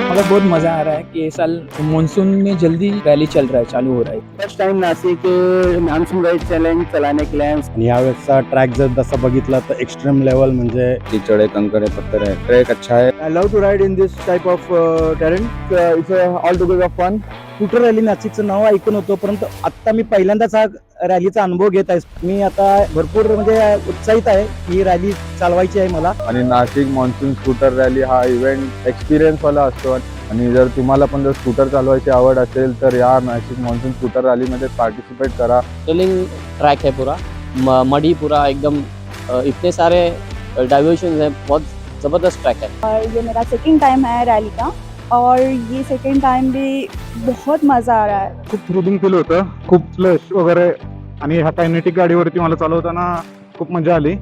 मतलब बहुत मज़ा आ रहा है कि इस साल मानसून में जल्दी रैली चल रहा है, चालू हो रहा है। First time Nashik monsoon ride challenge चलाने के लिए आए हैं। आणि यावेळेसचा ट्रॅक जर तसा बघितला तर एक्स्ट्रीम लेवल म्हणजे कीचड़ है, कंकर है, पत्थर है, ट्रैक अच्छा है। I love to ride in this type of terrain. It's altogether fun. Scooter rally नाशिकचं नाव ऐकून होतो, परंतु आता मी पहिल्यांदाच हा रॅलीचा अनुभव घेत आहे. मी आता भरपूर म्हणजे उत्साहित आहे. ही रॅली चालवायची आहे मला. आणि नाशिक मान्सून स्कूटर रॅली हा इव्हेंट एक्सपिरियन्स वाला असतो आणि जर तुम्हाला पण जर स्कूटर चालवायची आवड असेल तर या नाशिक मान्सून स्कूटर रॅलीमध्ये पार्टिसिपेट करा। थ्रिलिंग ट्रैक है पूरा, मडी पूरा एकदम, इतने सारे डाइवर्शन है, बहुत ज़बरदस्त ट्रैक है। और ये मेरा सेकंड टाइम है रैली का और ये सेकंड टाइम भी बहुत मज़ा आ रहा है। खूप थ्रिलिंग फील होतं, खूप फ्लश वगैरे आणि ह्या कायनेटिक गाडीवरती मला चालवताना खूप मजा आली।